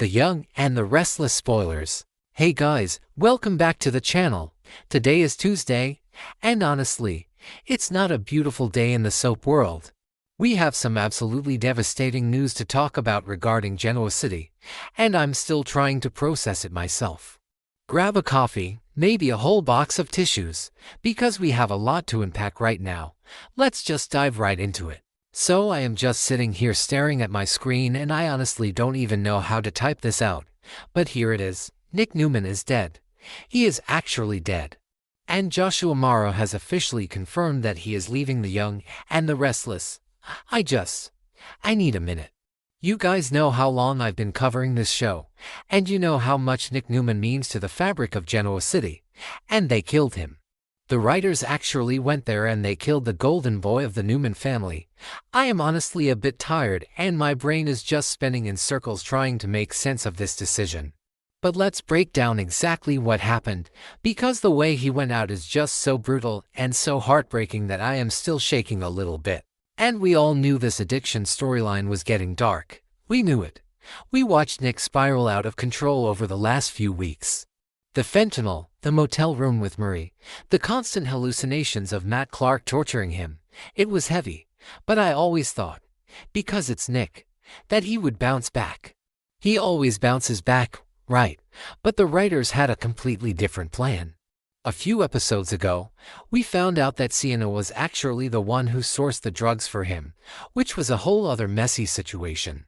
The Young and the Restless Spoilers. Hey guys, welcome back to the channel. Today is Tuesday, and honestly, it's not a beautiful day in the soap world. We have some absolutely devastating news to talk about regarding Genoa City, and I'm still trying to process it myself. Grab a coffee, maybe a whole box of tissues, because we have a lot to unpack right now. Let's just dive right into it. So I am just sitting here staring at my screen and I honestly don't even know how to type this out. But here it is. Nick Newman is dead. He is actually dead. And Joshua Morrow has officially confirmed that he is leaving The Young and the Restless. I need a minute. You guys know how long I've been covering this show, and you know how much Nick Newman means to the fabric of Genoa City, and they killed him. The writers actually went there and they killed the golden boy of the Newman family. I am honestly a bit tired and my brain is just spinning in circles trying to make sense of this decision. But let's break down exactly what happened, because the way he went out is just so brutal and so heartbreaking that I am still shaking a little bit. And we all knew this addiction storyline was getting dark. We knew it. We watched Nick spiral out of control over the last few weeks. The fentanyl, the motel room with Marie, the constant hallucinations of Matt Clark torturing him. It was heavy, but I always thought, because it's Nick, that he would bounce back. He always bounces back, right? But the writers had a completely different plan. A few episodes ago, we found out that Sienna was actually the one who sourced the drugs for him, which was a whole other messy situation.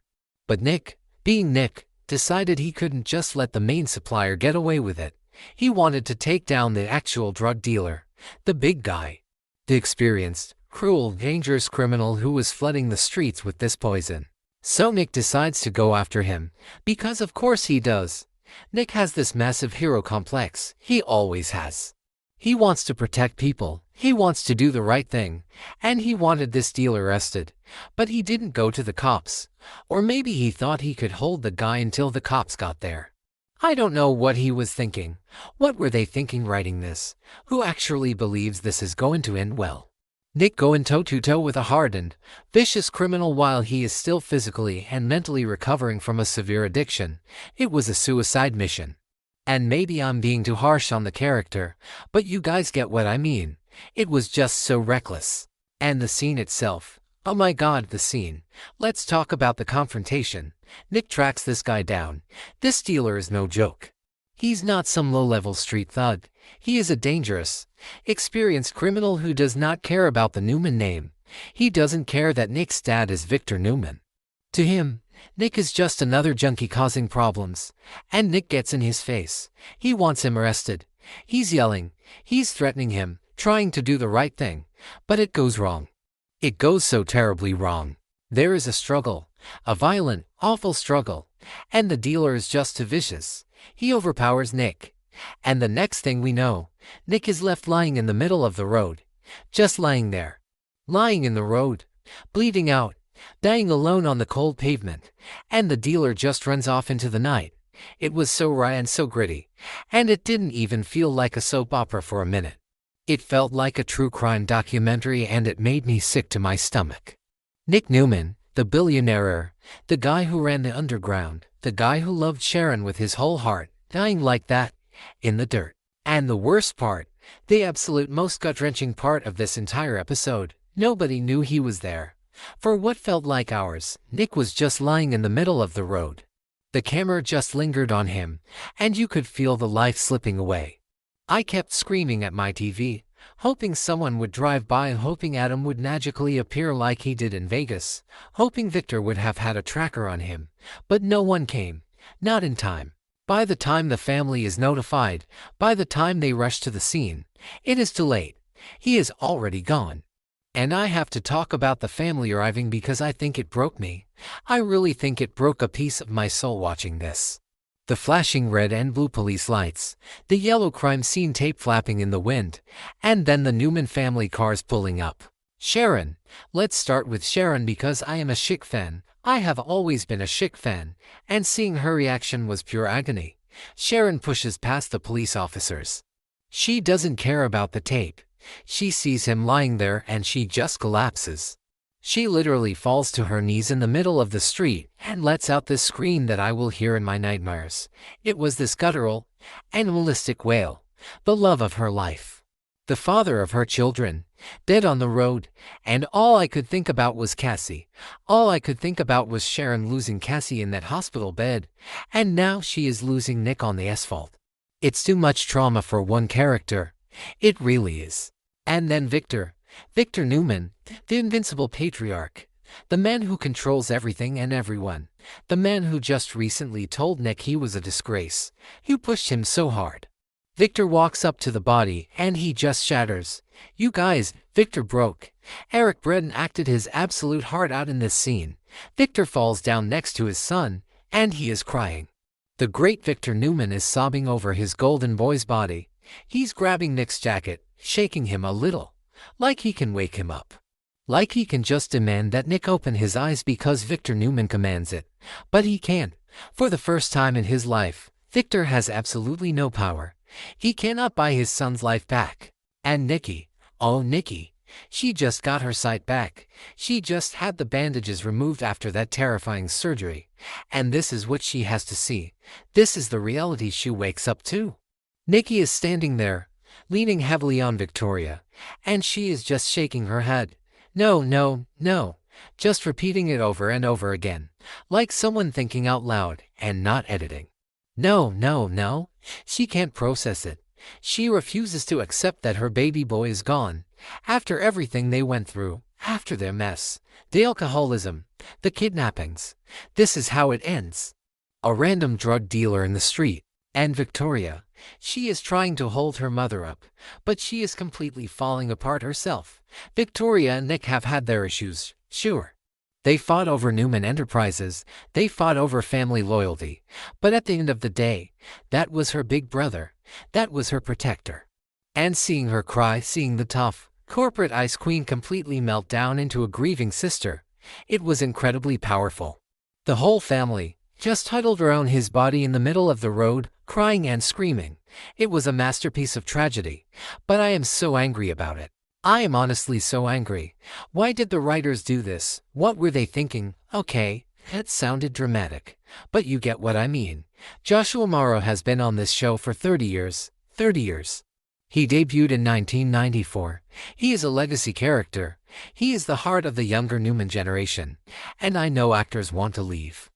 But Nick, being Nick, decided he couldn't just let the main supplier get away with it. He wanted to take down the actual drug dealer, the big guy. The experienced, cruel, dangerous criminal who was flooding the streets with this poison. So Nick decides to go after him, because of course he does. Nick has this massive hero complex, he always has. He wants to protect people, he wants to do the right thing, and he wanted this dealer arrested. But he didn't go to the cops. Or maybe he thought he could hold the guy until the cops got there. I don't know what he was thinking. What were they thinking writing this? Who actually believes this is going to end well? Nick going toe-to-toe with a hardened, vicious criminal while he is still physically and mentally recovering from a severe addiction. It was a suicide mission. And maybe I'm being too harsh on the character, but you guys get what I mean. It was just so reckless. And the scene itself. Oh my god, the scene. Let's talk about the confrontation. Nick tracks this guy down. This dealer is no joke. He's not some low-level street thug. He is a dangerous, experienced criminal who does not care about the Newman name. He doesn't care that Nick's dad is Victor Newman. To him, Nick is just another junkie causing problems. And Nick gets in his face. He wants him arrested. He's yelling. He's threatening him, trying to do the right thing. But it goes wrong. It goes so terribly wrong. There is a struggle, a violent, awful struggle, and the dealer is just too vicious. He overpowers Nick. And the next thing we know, Nick is left lying in the middle of the road. Just lying there. Lying in the road, bleeding out, dying alone on the cold pavement, and the dealer just runs off into the night. It was so raw and so gritty, and it didn't even feel like a soap opera for a minute. It felt like a true crime documentary and it made me sick to my stomach. Nick Newman, the billionaire, the guy who ran the underground, the guy who loved Sharon with his whole heart, dying like that, in the dirt. And the worst part, the absolute most gut-wrenching part of this entire episode, nobody knew he was there. For what felt like hours, Nick was just lying in the middle of the road. The camera just lingered on him, and you could feel the life slipping away. I kept screaming at my TV, hoping someone would drive by, hoping Adam would magically appear like he did in Vegas, hoping Victor would have had a tracker on him, but no one came, not in time. By the time the family is notified, by the time they rush to the scene, it is too late. He is already gone. And I have to talk about the family arriving because I think it broke me. I really think it broke a piece of my soul watching this. The flashing red and blue police lights, the yellow crime scene tape flapping in the wind, and then the Newman family cars pulling up. Sharon. Let's start with Sharon because I am a Chic fan. I have always been a Chic fan, and seeing her reaction was pure agony. Sharon pushes past the police officers. She doesn't care about the tape. She sees him lying there and she just collapses. She literally falls to her knees in the middle of the street and lets out this scream that I will hear in my nightmares. It was this guttural, animalistic wail, the love of her life, the father of her children, dead on the road, and all I could think about was Cassie. All I could think about was Sharon losing Cassie in that hospital bed, and now she is losing Nick on the asphalt. It's too much trauma for one character. It really is. And then Victor Newman, the invincible patriarch, the man who controls everything and everyone, the man who just recently told Nick he was a disgrace, who pushed him so hard. Victor walks up to the body and he just shatters. You guys, Victor broke. Eric Braeden acted his absolute heart out in this scene. Victor falls down next to his son, and he is crying. The great Victor Newman is sobbing over his golden boy's body. He's grabbing Nick's jacket, shaking him a little, like he can wake him up. Like he can just demand that Nick open his eyes because Victor Newman commands it. But he can't. For the first time in his life, Victor has absolutely no power. He cannot buy his son's life back. And Nikki, oh Nikki, she just got her sight back. She just had the bandages removed after that terrifying surgery. And this is what she has to see. This is the reality she wakes up to. Nikki is standing there, leaning heavily on Victoria, and she is just shaking her head. No, no, no. Just repeating it over and over again, like someone thinking out loud and not editing. No, no, no. She can't process it. She refuses to accept that her baby boy is gone. After everything they went through, after their mess, the alcoholism, the kidnappings, this is how it ends. A random drug dealer in the street. And Victoria, she is trying to hold her mother up, but she is completely falling apart herself. Victoria and Nick have had their issues, sure. They fought over Newman Enterprises, they fought over family loyalty, but at the end of the day, that was her big brother, that was her protector. And seeing her cry, seeing the tough, corporate ice queen completely melt down into a grieving sister, it was incredibly powerful. The whole family just huddled around his body in the middle of the road, crying and screaming. It was a masterpiece of tragedy, but I am so angry about it. I am honestly so angry. Why did the writers do this? What were they thinking? Okay, that sounded dramatic, but you get what I mean. Joshua Morrow has been on this show for 30 years. 30 years. He debuted in 1994. He is a legacy character. He is the heart of the younger Newman generation, and I know actors want to leave.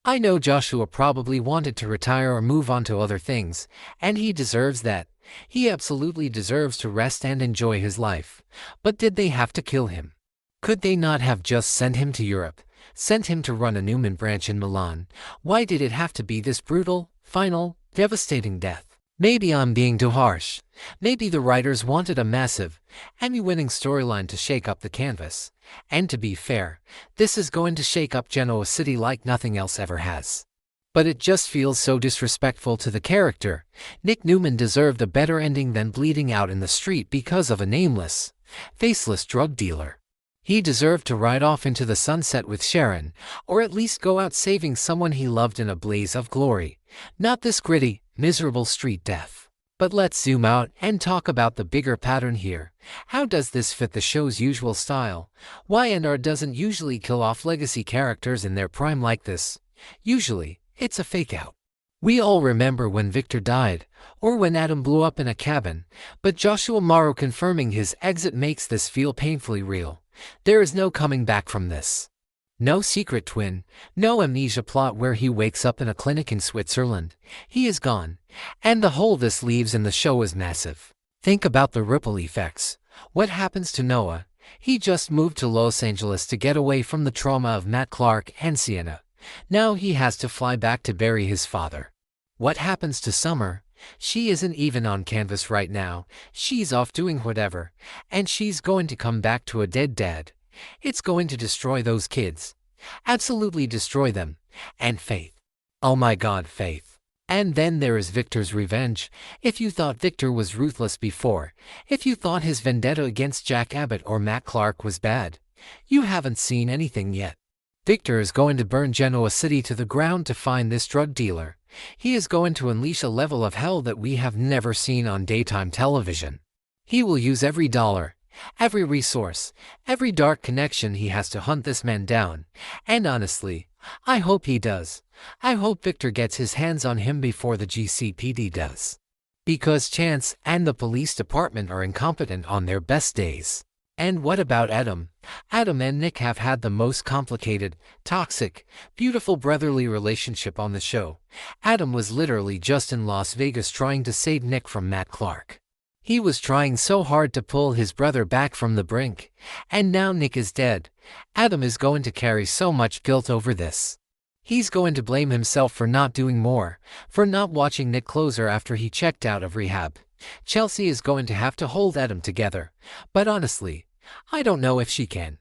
I know Joshua probably wanted to retire or move on to other things, and he deserves that. He absolutely deserves to rest and enjoy his life. But did they have to kill him? Could they not have just sent him to Europe, sent him to run a Newman branch in Milan? Why did it have to be this brutal, final, devastating death? Maybe I'm being too harsh. Maybe the writers wanted a massive, Emmy-winning storyline to shake up the canvas. And to be fair, this is going to shake up Genoa City like nothing else ever has. But it just feels so disrespectful to the character. Nick Newman deserved a better ending than bleeding out in the street because of a nameless, faceless drug dealer. He deserved to ride off into the sunset with Sharon, or at least go out saving someone he loved in a blaze of glory. Not this gritty, miserable street death. But let's zoom out and talk about the bigger pattern here. How does this fit the show's usual style? Y&R doesn't usually kill off legacy characters in their prime like this. Usually, it's a fake-out. We all remember when Victor died, or when Adam blew up in a cabin, but Joshua Morrow confirming his exit makes this feel painfully real. There is no coming back from this. No secret twin, no amnesia plot where he wakes up in a clinic in Switzerland. He is gone, and the hole this leaves in the show is massive. Think about the ripple effects. What happens to Noah? He just moved to Los Angeles to get away from the trauma of Matt Clark and Sienna. Now he has to fly back to bury his father. What happens to Summer? She isn't even on canvas right now. She's off doing whatever, and she's going to come back to a dead dad. It's going to destroy those kids. Absolutely destroy them. And Faith. Oh my God, Faith. And then there is Victor's revenge. If you thought Victor was ruthless before, if you thought his vendetta against Jack Abbott or Matt Clark was bad, you haven't seen anything yet. Victor is going to burn Genoa City to the ground to find this drug dealer. He is going to unleash a level of hell that we have never seen on daytime television. He will use every dollar, every resource, every dark connection. He has to hunt this man down. And honestly, I hope he does. I hope Victor gets his hands on him before the GCPD does. Because Chance and the police department are incompetent on their best days. And what about Adam? Adam and Nick have had the most complicated, toxic, beautiful brotherly relationship on the show. Adam was literally just in Las Vegas trying to save Nick from Matt Clark. He was trying so hard to pull his brother back from the brink. And now Nick is dead. Adam is going to carry so much guilt over this. He's going to blame himself for not doing more, for not watching Nick closer after he checked out of rehab. Chelsea is going to have to hold Adam together. But honestly, I don't know if she can.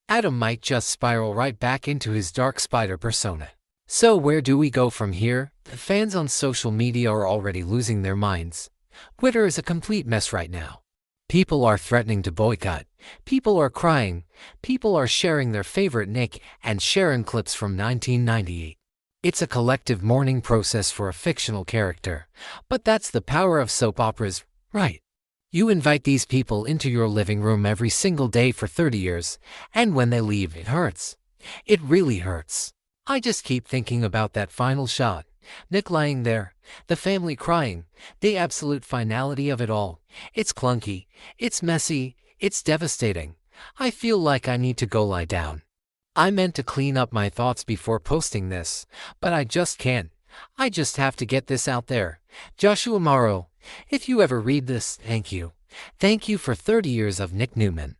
Adam might just spiral right back into his dark spider persona. So where do we go from here? The fans on social media are already losing their minds. Twitter is a complete mess right now. People are threatening to boycott. People are crying. People are sharing their favorite Nick and Sharon clips from 1998. It's a collective mourning process for a fictional character. But that's the power of soap operas, right? You invite these people into your living room every single day for 30 years, and when they leave, it hurts. It really hurts. I just keep thinking about that final shot. Nick lying there, the family crying, the absolute finality of it all. It's clunky, it's messy, it's devastating. I feel like I need to go lie down. I meant to clean up my thoughts before posting this, but I just can't. I just have to get this out there. Joshua Morrow, if you ever read this, thank you. Thank you for 30 years of Nick Newman.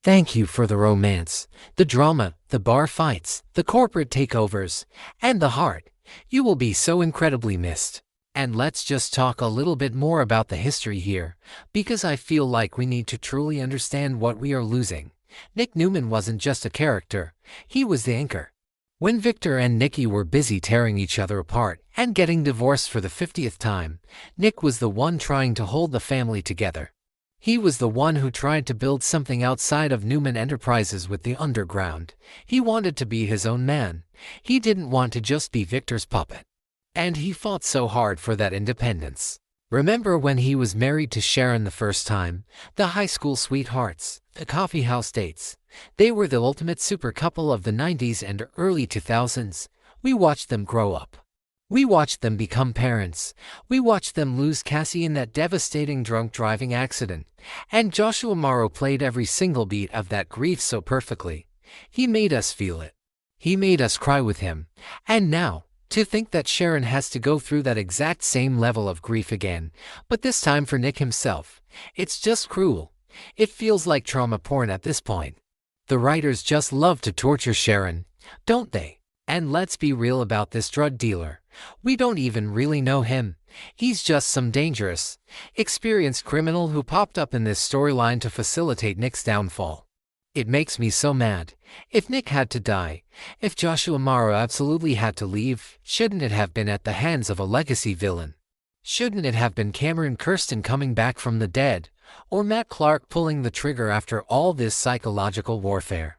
Thank you for the romance, the drama, the bar fights, the corporate takeovers, and the heart. You will be so incredibly missed. And let's just talk a little bit more about the history here, because I feel like we need to truly understand what we are losing. Nick Newman wasn't just a character, he was the anchor. When Victor and Nikki were busy tearing each other apart and getting divorced for the 50th time, Nick was the one trying to hold the family together. He was the one who tried to build something outside of Newman Enterprises with the underground. He wanted to be his own man. He didn't want to just be Victor's puppet. And he fought so hard for that independence. Remember when he was married to Sharon the first time? The high school sweethearts, the coffeehouse dates. They were the ultimate super couple of the 90s and early 2000s. We watched them grow up. We watched them become parents. We watched them lose Cassie in that devastating drunk driving accident. And Joshua Morrow played every single beat of that grief so perfectly. He made us feel it. He made us cry with him. And now, to think that Sharon has to go through that exact same level of grief again, but this time for Nick himself. It's just cruel. It feels like trauma porn at this point. The writers just love to torture Sharon, don't they? And let's be real about this drug dealer. We don't even really know him. He's just some dangerous, experienced criminal who popped up in this storyline to facilitate Nick's downfall. It makes me so mad. If Nick had to die, if Joshua Morrow absolutely had to leave, shouldn't it have been at the hands of a legacy villain? Shouldn't it have been Cameron Kirsten coming back from the dead, or Matt Clark pulling the trigger after all this psychological warfare?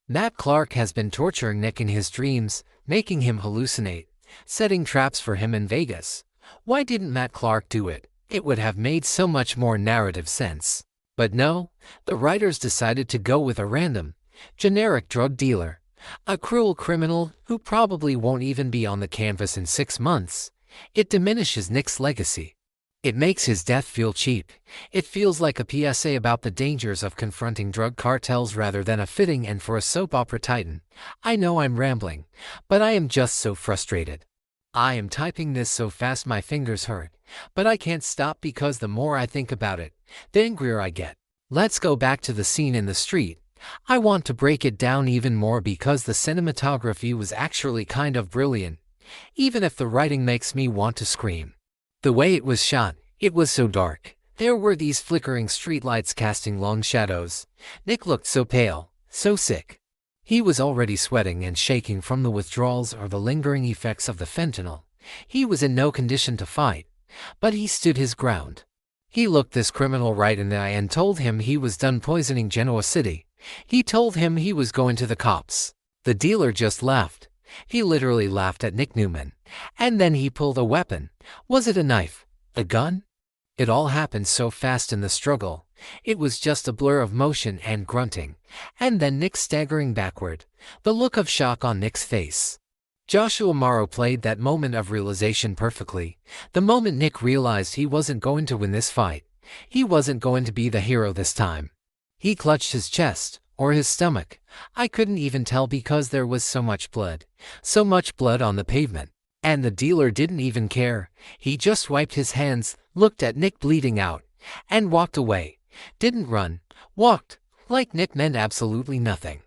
Matt Clark has been torturing Nick in his dreams, making him hallucinate, setting traps for him in Vegas. Why didn't Matt Clark do it? It would have made so much more narrative sense. But no, the writers decided to go with a random, generic drug dealer, a cruel criminal who probably won't even be on the canvas in 6 months. It diminishes Nick's legacy. It makes his death feel cheap. It feels like a PSA about the dangers of confronting drug cartels rather than a fitting end for a soap opera titan. I know I'm rambling, but I am just so frustrated. I am typing this so fast my fingers hurt, but I can't stop because the more I think about it, the angrier I get. Let's go back to the scene in the street. I want to break it down even more because the cinematography was actually kind of brilliant, even if the writing makes me want to scream. The way it was shot, it was so dark. There were these flickering streetlights casting long shadows. Nick looked so pale, so sick. He was already sweating and shaking from the withdrawals or the lingering effects of the fentanyl. He was in no condition to fight, but he stood his ground. He looked this criminal right in the eye and told him he was done poisoning Genoa City. He told him he was going to the cops. The dealer just laughed. He literally laughed at Nick Newman. And then he pulled a weapon. Was it a knife? A gun? It all happened so fast in the struggle. It was just a blur of motion and grunting, and then Nick staggering backward, the look of shock on Nick's face. Joshua Morrow played that moment of realization perfectly. The moment Nick realized he wasn't going to win this fight, he wasn't going to be the hero this time. He clutched his chest, or his stomach. I couldn't even tell because there was so much blood on the pavement. And the dealer didn't even care. He just wiped his hands, looked at Nick bleeding out, and walked away. Didn't run, walked, like Nick meant absolutely nothing.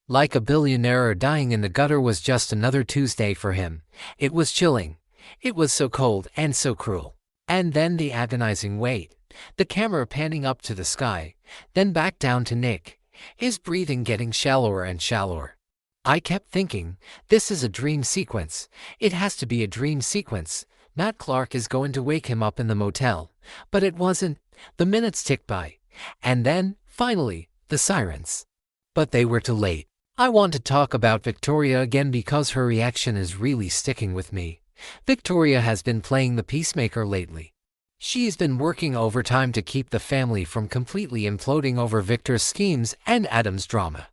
Like a billionaire dying in the gutter was just another Tuesday for him. It was chilling. It was so cold and so cruel. And then the agonizing wait. The camera panning up to the sky, then back down to Nick, his breathing getting shallower and shallower. I kept thinking, this is a dream sequence. It has to be a dream sequence. Matt Clark is going to wake him up in the motel. But it wasn't. The minutes ticked by. And then, finally, the sirens. But they were too late. I want to talk about Victoria again because her reaction is really sticking with me. Victoria has been playing the peacemaker lately. She's been working overtime to keep the family from completely imploding over Victor's schemes and Adam's drama.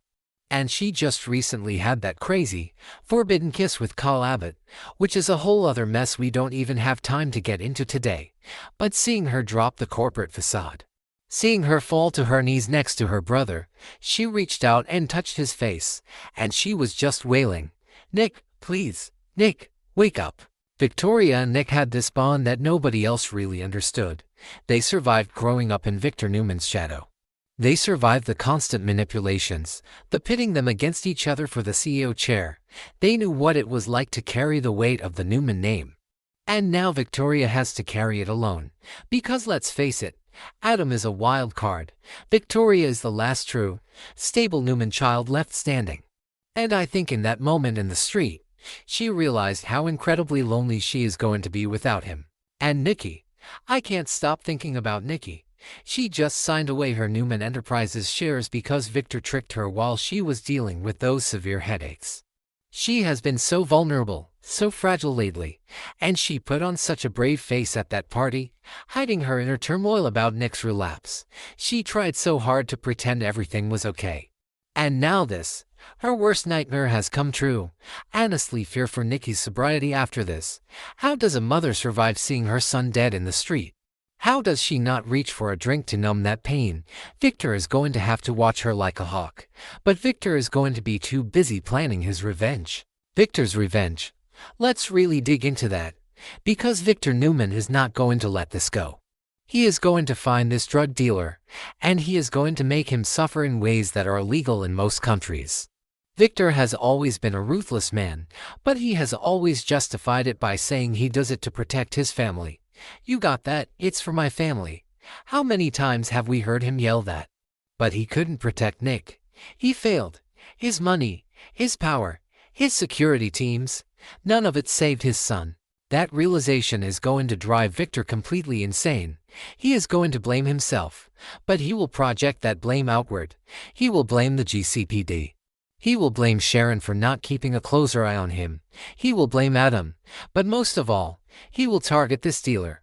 And she just recently had that crazy, forbidden kiss with Carl Abbott, which is a whole other mess we don't even have time to get into today. But seeing her drop the corporate facade, seeing her fall to her knees next to her brother, she reached out and touched his face, and she was just wailing, "Nick, please, Nick, wake up." Victoria and Nick had this bond that nobody else really understood. They survived growing up in Victor Newman's shadow. They survived the constant manipulations, the pitting them against each other for the CEO chair. They knew what it was like to carry the weight of the Newman name. And now Victoria has to carry it alone. Because let's face it, Adam is a wild card. Victoria is the last true, stable Newman child left standing. And I think in that moment in the street, she realized how incredibly lonely she is going to be without him. And Nikki. I can't stop thinking about Nikki. She just signed away her Newman Enterprises shares because Victor tricked her while she was dealing with those severe headaches. She has been so vulnerable, so fragile lately, and she put on such a brave face at that party, hiding her inner turmoil about Nick's relapse. She tried so hard to pretend everything was okay. And now this, her worst nightmare has come true. Honestly fear for Nikki's sobriety after this. How does a mother survive seeing her son dead in the street? How does she not reach for a drink to numb that pain? Victor is going to have to watch her like a hawk. But Victor is going to be too busy planning his revenge. Victor's revenge. Let's really dig into that. Because Victor Newman is not going to let this go. He is going to find this drug dealer, and he is going to make him suffer in ways that are illegal in most countries. Victor has always been a ruthless man, but he has always justified it by saying he does it to protect his family. You got that? It's for my family. How many times have we heard him yell that? But he couldn't protect Nick. He failed. His money, his power, his security teams, none of it saved his son. That realization is going to drive Victor completely insane. He is going to blame himself, but he will project that blame outward. He will blame the GCPD. He will blame Sharon for not keeping a closer eye on him. He will blame Adam, but most of all, he will target this dealer.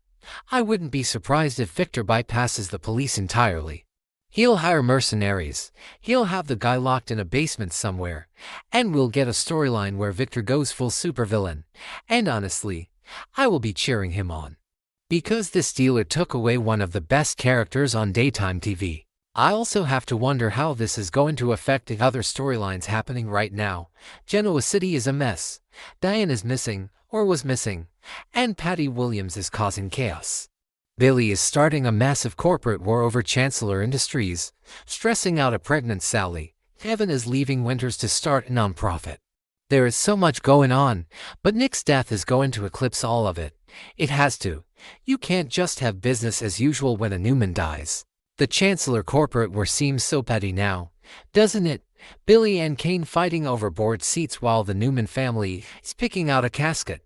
I wouldn't be surprised if Victor bypasses the police entirely. He'll hire mercenaries. He'll have the guy locked in a basement somewhere, and we'll get a storyline where Victor goes full supervillain. And honestly, I will be cheering him on. Because this dealer took away one of the best characters on daytime TV. I also have to wonder how this is going to affect the other storylines happening right now. Genoa City is a mess. Diane is missing, or was missing, and Patty Williams is causing chaos. Billy is starting a massive corporate war over Chancellor Industries, stressing out a pregnant Sally. Kevin is leaving Winters to start a nonprofit. There is so much going on, but Nick's death is going to eclipse all of it. It has to. You can't just have business as usual when a Newman dies. The Chancellor corporate war seems so petty now, doesn't it? Billy and Kane fighting over board seats while the Newman family is picking out a casket.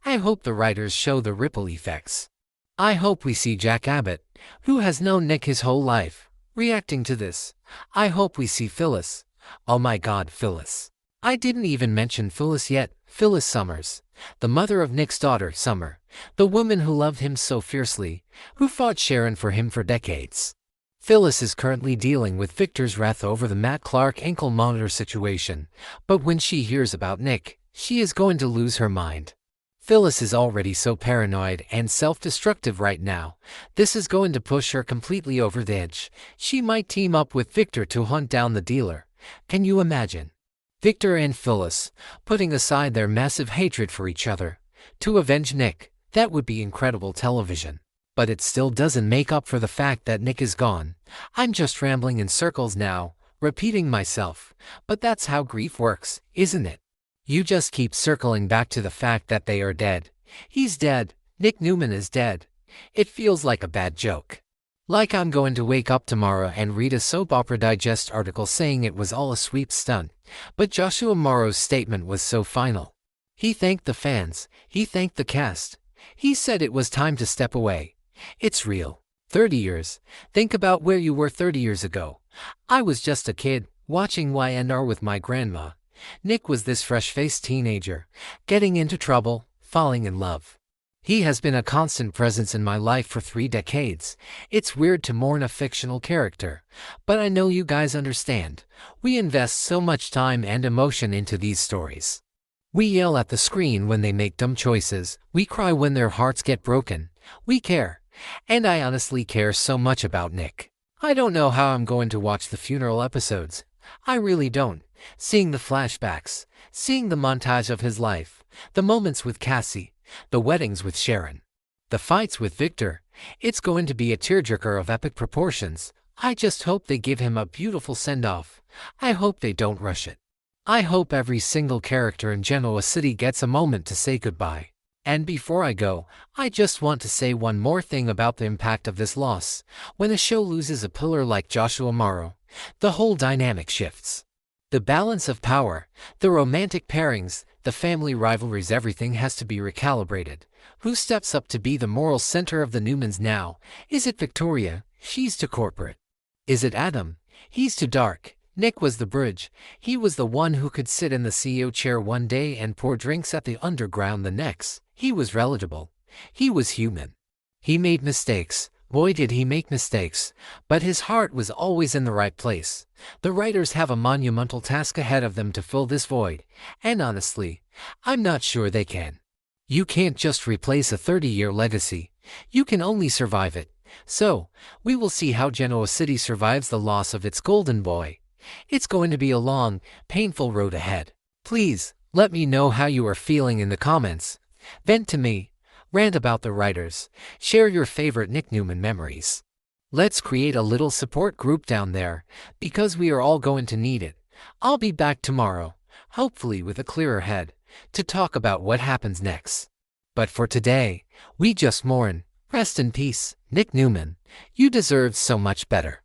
I hope the writers show the ripple effects. I hope we see Jack Abbott, who has known Nick his whole life, reacting to this. I hope we see Phyllis. Oh my God, Phyllis. I didn't even mention Phyllis yet. Phyllis Summers, the mother of Nick's daughter, Summer, the woman who loved him so fiercely, who fought Sharon for him for decades. Phyllis is currently dealing with Victor's wrath over the Matt Clark ankle monitor situation, but when she hears about Nick, she is going to lose her mind. Phyllis is already so paranoid and self-destructive right now. This is going to push her completely over the edge. She might team up with Victor to hunt down the dealer. Can you imagine? Victor and Phyllis, putting aside their massive hatred for each other, to avenge Nick. That would be incredible television. But it still doesn't make up for the fact that Nick is gone. I'm just rambling in circles now, repeating myself. But that's how grief works, isn't it? You just keep circling back to the fact that they are dead. He's dead. Nick Newman is dead. It feels like a bad joke. Like I'm going to wake up tomorrow and read a Soap Opera Digest article saying it was all a sweep stunt. But Joshua Morrow's statement was so final. He thanked the fans. He thanked the cast. He said it was time to step away. It's real. 30 years. Think about where you were 30 years ago. I was just a kid, watching Y&R with my grandma. Nick was this fresh-faced teenager, getting into trouble, falling in love. He has been a constant presence in my life for 3 decades. It's weird to mourn a fictional character, but I know you guys understand. We invest so much time and emotion into these stories. We yell at the screen when they make dumb choices. We cry when their hearts get broken. We care. And I honestly care so much about Nick. I don't know how I'm going to watch the funeral episodes. I really don't. Seeing the flashbacks, seeing the montage of his life, the moments with Cassie, the weddings with Sharon, the fights with Victor, it's going to be a tearjerker of epic proportions. I just hope they give him a beautiful send-off. I hope they don't rush it. I hope every single character in Genoa City gets a moment to say goodbye. And before I go, I just want to say one more thing about the impact of this loss. When a show loses a pillar like Joshua Morrow, the whole dynamic shifts. The balance of power, the romantic pairings, the family rivalries, everything has to be recalibrated. Who steps up to be the moral center of the Newmans now? Is it Victoria? She's too corporate. Is it Adam? He's too dark. Nick was the bridge. He was the one who could sit in the CEO chair one day and pour drinks at the underground the next. He was relatable. He was human. He made mistakes. Boy, did he make mistakes. But his heart was always in the right place. The writers have a monumental task ahead of them to fill this void. And honestly, I'm not sure they can. You can't just replace a 30-year legacy. You can only survive it. So, we will see how Genoa City survives the loss of its golden boy. It's going to be a long, painful road ahead. Please, let me know how you are feeling in the comments. Vent to me. Rant about the writers. Share your favorite Nick Newman memories. Let's create a little support group down there, because we are all going to need it. I'll be back tomorrow, hopefully with a clearer head, to talk about what happens next. But for today, we just mourn. Rest in peace, Nick Newman. You deserve so much better.